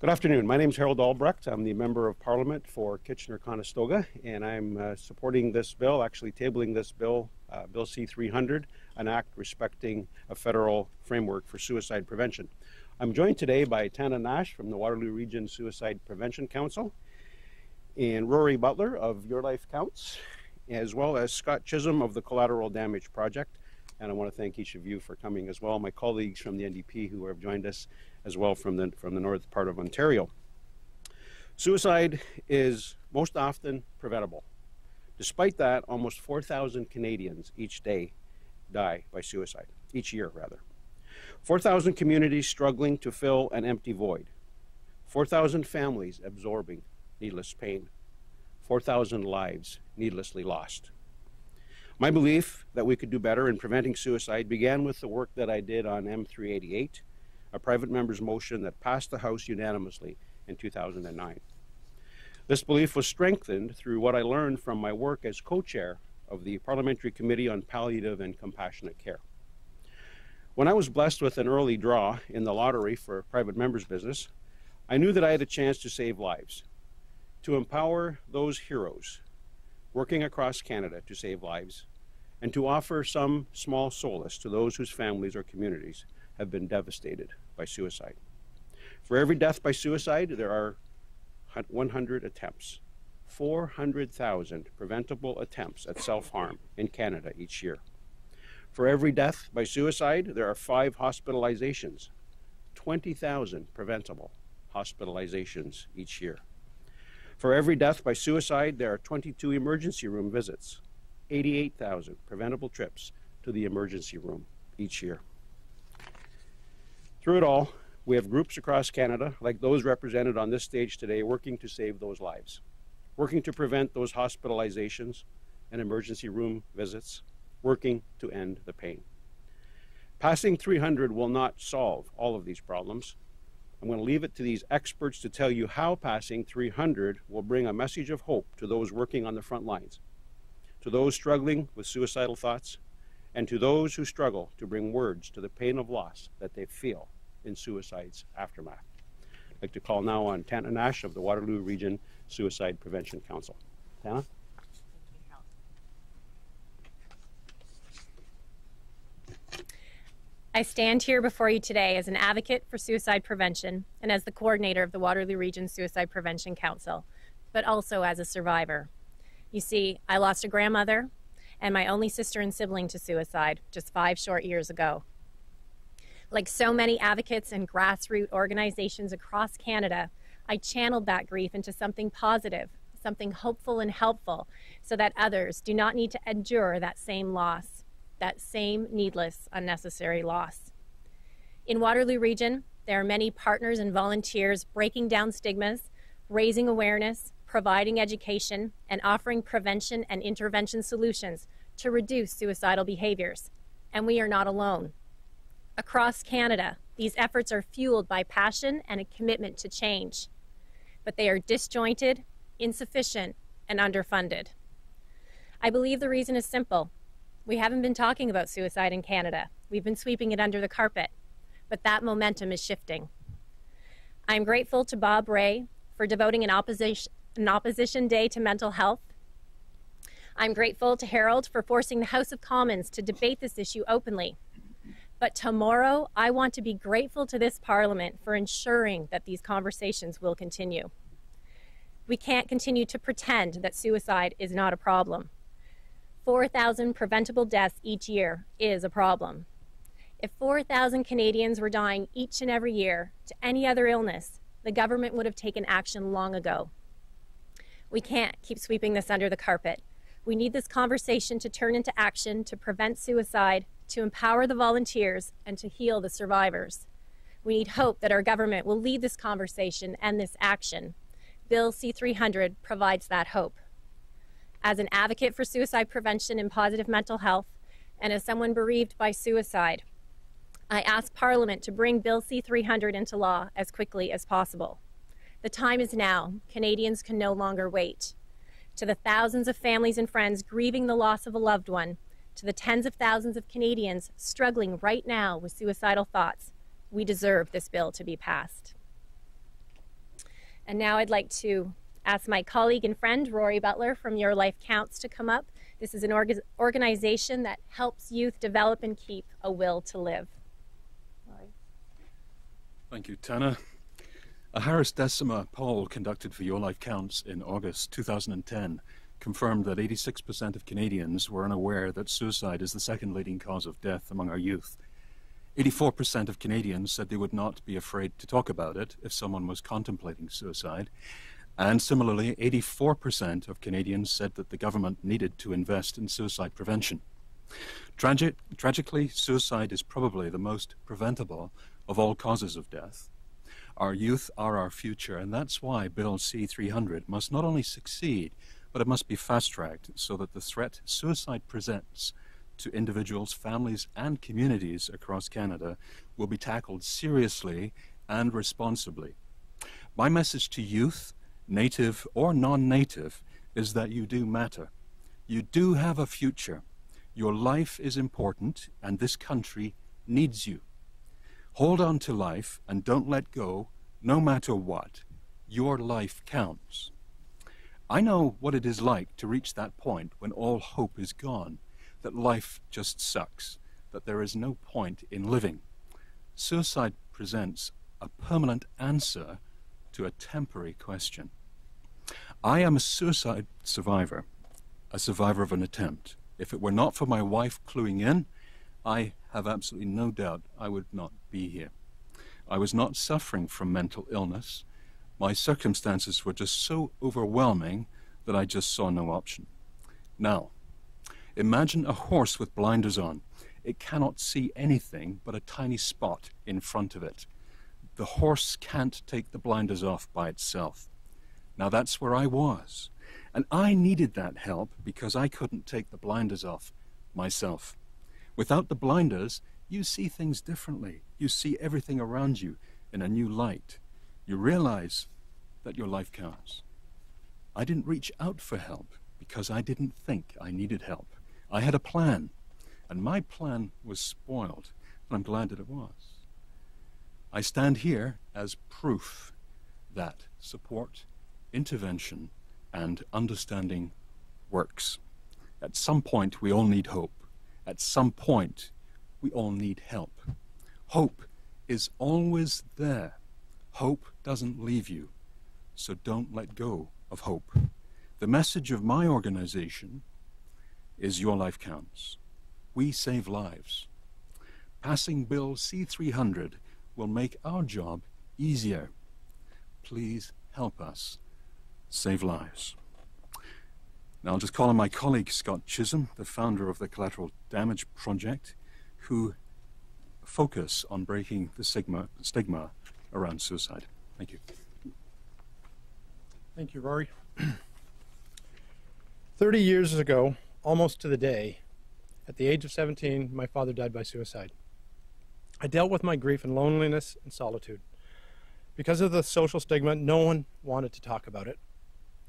Good afternoon. My name is Harold Albrecht. I'm the Member of Parliament for Kitchener-Conestoga, and I'm supporting this bill, actually tabling this bill, Bill C300, an act respecting a federal framework for suicide prevention. I'm joined today by Tana Nash from the Waterloo Region Suicide Prevention Council, and Rory Butler of Your Life Counts, as well as Scott Chisholm of the Collateral Damage Project. And I want to thank each of you for coming as well, my colleagues from the NDP who have joined us as well from the north part of Ontario. Suicide is most often preventable. Despite that, almost 4,000 Canadians each day die by suicide, each year rather. 4,000 communities struggling to fill an empty void. 4,000 families absorbing needless pain. 4,000 lives needlessly lost. My belief that we could do better in preventing suicide began with the work that I did on M388, a private member's motion that passed the House unanimously in 2009. This belief was strengthened through what I learned from my work as co-chair of the Parliamentary Committee on Palliative and Compassionate Care. When I was blessed with an early draw in the lottery for private member's business, I knew that I had a chance to save lives, to empower those heroes working across Canada to save lives, and to offer some small solace to those whose families or communities have been devastated by suicide. For every death by suicide, there are 100 attempts. 400,000 preventable attempts at self-harm in Canada each year. For every death by suicide, there are 5 hospitalizations. 20,000 preventable hospitalizations each year. For every death by suicide, there are 22 emergency room visits, 88,000 preventable trips to the emergency room each year. Through it all, we have groups across Canada, like those represented on this stage today, working to save those lives, working to prevent those hospitalizations and emergency room visits, working to end the pain. Passing 300 will not solve all of these problems. I'm going to leave it to these experts to tell you how passing 300 will bring a message of hope to those working on the front lines, to those struggling with suicidal thoughts, and to those who struggle to bring words to the pain of loss that they feel in suicide's aftermath. I'd like to call now on Tana Nash of the Waterloo Region Suicide Prevention Council. Tana? I stand here before you today as an advocate for suicide prevention and as the coordinator of the Waterloo Region Suicide Prevention Council, but also as a survivor. You see, I lost a grandmother and my only sister and sibling to suicide just 5 short years ago. Like so many advocates and grassroots organizations across Canada, I channeled that grief into something positive, something hopeful and helpful, so that others do not need to endure that same loss, that same needless, unnecessary loss. In Waterloo Region, there are many partners and volunteers breaking down stigmas, raising awareness, providing education, and offering prevention and intervention solutions to reduce suicidal behaviors. And we are not alone. Across Canada, these efforts are fueled by passion and a commitment to change, but they are disjointed, insufficient, and underfunded. I believe the reason is simple. We haven't been talking about suicide in Canada. We've been sweeping it under the carpet, but that momentum is shifting. I'm grateful to Bob Ray for devoting an opposition day to mental health. I'm grateful to Harold for forcing the House of Commons to debate this issue openly. But tomorrow, I want to be grateful to this Parliament for ensuring that these conversations will continue. We can't continue to pretend that suicide is not a problem. 4,000 preventable deaths each year is a problem. If 4,000 Canadians were dying each and every year to any other illness, the government would have taken action long ago. We can't keep sweeping this under the carpet. We need this conversation to turn into action to prevent suicide, to empower the volunteers, and to heal the survivors. We need hope that our government will lead this conversation and this action. Bill C300 provides that hope. As an advocate for suicide prevention and positive mental health, and as someone bereaved by suicide, I ask Parliament to bring Bill C300 into law as quickly as possible. The time is now. Canadians can no longer wait. To the thousands of families and friends grieving the loss of a loved one, to the tens of thousands of Canadians struggling right now with suicidal thoughts, we deserve this bill to be passed. And now I'd like to ask my colleague and friend, Rory Butler from Your Life Counts, to come up. This is an organization that helps youth develop and keep a will to live. Rory. Thank you, Tana. A Harris Decima poll conducted for Your Life Counts in August 2010 confirmed that 86% of Canadians were unaware that suicide is the second leading cause of death among our youth. 84% of Canadians said they would not be afraid to talk about it if someone was contemplating suicide. And similarly, 84% of Canadians said that the government needed to invest in suicide prevention. Tragically, suicide is probably the most preventable of all causes of death. Our youth are our future, and that's why Bill C300 must not only succeed, but it must be fast-tracked so that the threat suicide presents to individuals, families, and communities across Canada will be tackled seriously and responsibly. My message to youth, native or non-native, is that you do matter. You do have a future. Your life is important, and this country needs you. Hold on to life and don't let go, no matter what. Your life counts. I know what it is like to reach that point when all hope is gone, that life just sucks, that there is no point in living. Suicide presents a permanent answer to a temporary question. I am a suicide survivor, a survivor of an attempt. If it were not for my wife cluing in, I have absolutely no doubt I would not be here. I was not suffering from mental illness. My circumstances were just so overwhelming that I just saw no option. Now, imagine a horse with blinders on. It cannot see anything but a tiny spot in front of it. The horse can't take the blinders off by itself. Now that's where I was. And I needed that help because I couldn't take the blinders off myself. Without the blinders, you see things differently. You see everything around you in a new light. You realize that your life counts. I didn't reach out for help because I didn't think I needed help. I had a plan, and my plan was spoiled, and I'm glad that it was. I stand here as proof that support, intervention, and understanding works. At some point, we all need hope. At some point, we all need help. Hope is always there. Hope doesn't leave you, so don't let go of hope. The message of my organization is Your Life Counts. We save lives. Passing Bill C300 will make our job easier. Please help us save lives. Now I'll just call on my colleague Scott Chisholm, the founder of the Collateral Damage Project, who focus on breaking the stigma around suicide. Thank you. Thank you, Rory. 30 years ago, almost to the day, at the age of 17, my father died by suicide. I dealt with my grief and loneliness and solitude. Because of the social stigma, no one wanted to talk about it.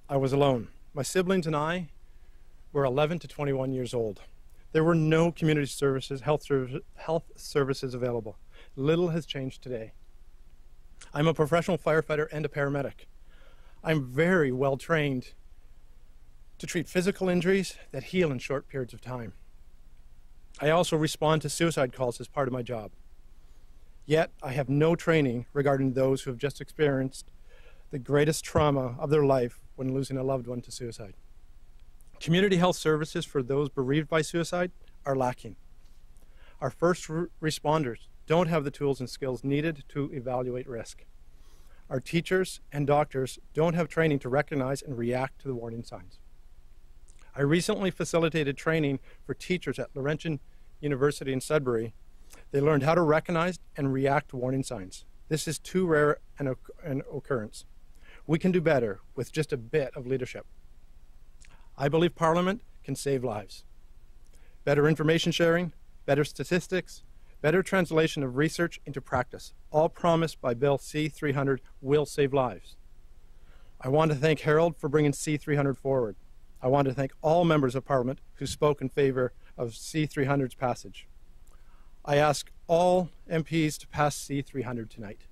I was alone. My siblings and I were 11 to 21 years old. There were no community services, health services available. Little has changed today. I'm a professional firefighter and a paramedic. I'm very well trained to treat physical injuries that heal in short periods of time. I also respond to suicide calls as part of my job. Yet, I have no training regarding those who have just experienced the greatest trauma of their life when losing a loved one to suicide. Community health services for those bereaved by suicide are lacking. Our first responders don't have the tools and skills needed to evaluate risk. Our teachers and doctors don't have training to recognize and react to the warning signs. I recently facilitated training for teachers at Laurentian University in Sudbury. They learned how to recognize and react to warning signs. This is too rare an occurrence. We can do better with just a bit of leadership. I believe Parliament can save lives. Better information sharing, better statistics, better translation of research into practice, all promised by Bill C300 will save lives. I want to thank Harold for bringing C300 forward. I want to thank all members of Parliament who spoke in favor of C300's passage. I ask all MPs to pass C300 tonight.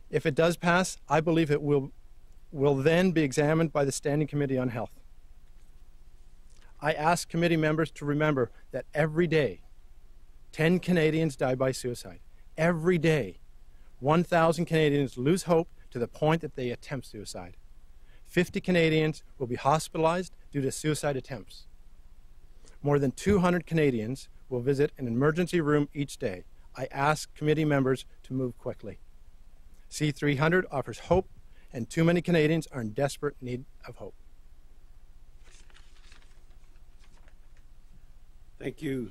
If it does pass, I believe it will will then be examined by the Standing Committee on Health. I ask committee members to remember that every day, 10 Canadians die by suicide. Every day, 1,000 Canadians lose hope to the point that they attempt suicide. 50 Canadians will be hospitalized due to suicide attempts. More than 200 Canadians will visit an emergency room each day. I ask committee members to move quickly. C300 offers hope, and too many Canadians are in desperate need of hope. Thank you,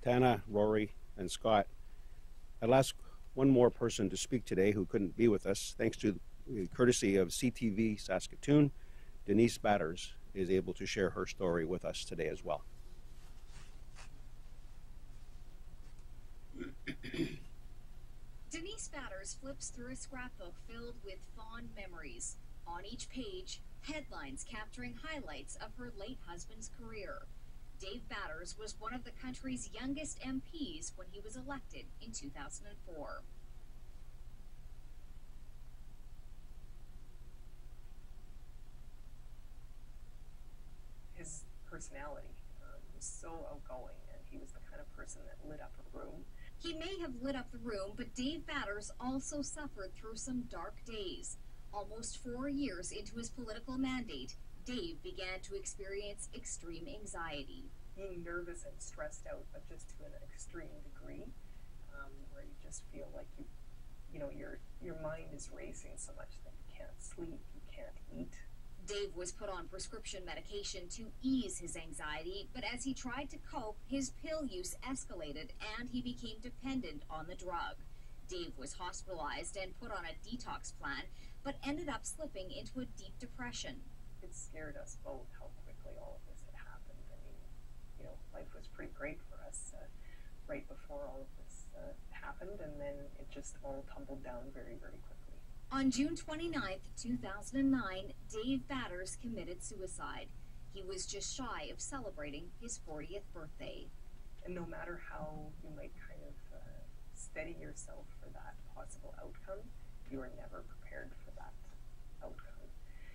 Tana, Rory, and Scott. I'll ask one more person to speak today who couldn't be with us. Thanks to the courtesy of CTV Saskatoon, Denise Batters is able to share her story with us today as well. Denise Batters flips through a scrapbook filled with fond memories. On each page, headlines capturing highlights of her late husband's career. Dave Batters was one of the country's youngest MPs when he was elected in 2004. His personality was so outgoing, and he was the kind of person that lit up a room. He may have lit up the room, but Dave Batters also suffered through some dark days. Almost 4 years into his political mandate, Dave began to experience extreme anxiety. Being nervous and stressed out, but just to an extreme degree, where you just feel like your mind is racing so much that you can't sleep, you can't eat. Dave was put on prescription medication to ease his anxiety, but as he tried to cope, his pill use escalated and he became dependent on the drug. Dave was hospitalized and put on a detox plan, but ended up slipping into a deep depression. It scared us both how quickly all of this had happened. I mean, life was pretty great for us right before all of this happened, and then it just all tumbled down very, very quickly. On June 29th, 2009, Dave Batters committed suicide. He was just shy of celebrating his 40th birthday. And no matter how you might kind of steady yourself for that possible outcome, you are never prepared for that outcome.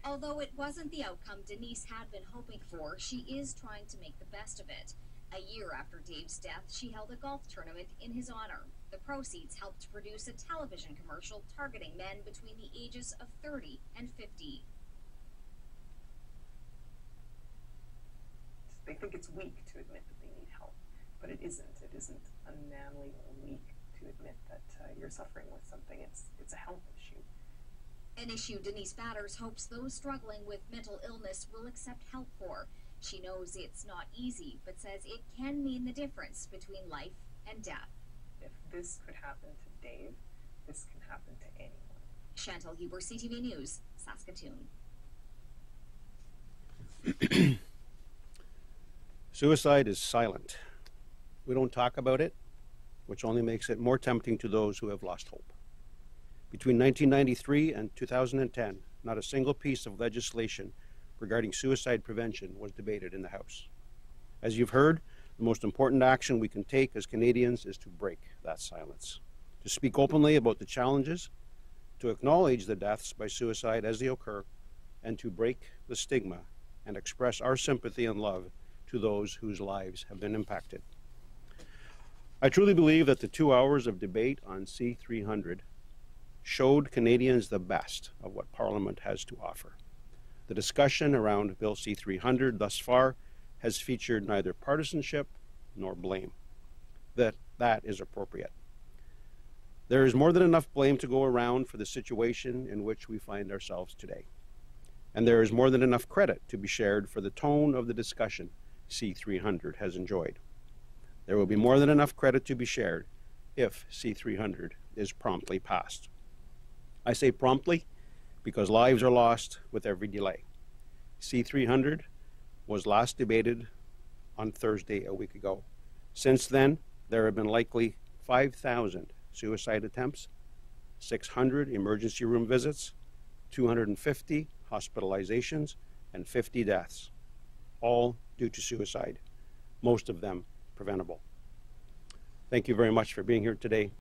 Although it wasn't the outcome Denise had been hoping for, she is trying to make the best of it. A year after Dave's death, she held a golf tournament in his honor. The proceeds helped to produce a television commercial targeting men between the ages of 30 and 50. They think it's weak to admit that they need help, but it isn't. It isn't unmanly or weak to admit that you're suffering with something. It's a health issue. An issue Denise Batters hopes those struggling with mental illness will accept help for. She knows it's not easy, but says it can mean the difference between life and death. If this could happen to Dave, this can happen to anyone. Chantal Huber, CTV News, Saskatoon. Suicide is silent. We don't talk about it, which only makes it more tempting to those who have lost hope. Between 1993 and 2010, not a single piece of legislation regarding suicide prevention was debated in the House. As you've heard, the most important action we can take as Canadians is to break that silence, to speak openly about the challenges, to acknowledge the deaths by suicide as they occur, and to break the stigma and express our sympathy and love to those whose lives have been impacted. I truly believe that the 2 hours of debate on C300 showed Canadians the best of what Parliament has to offer. The discussion around Bill C300 thus far has featured neither partisanship nor blame. That is appropriate. There is more than enough blame to go around for the situation in which we find ourselves today. And there is more than enough credit to be shared for the tone of the discussion C300 has enjoyed. There will be more than enough credit to be shared if C300 is promptly passed. I say promptly because lives are lost with every delay. C300 was last debated on Thursday a week ago. Since then, there have been likely 5,000 suicide attempts, 600 emergency room visits, 250 hospitalizations, and 50 deaths, all due to suicide, most of them preventable. Thank you very much for being here today.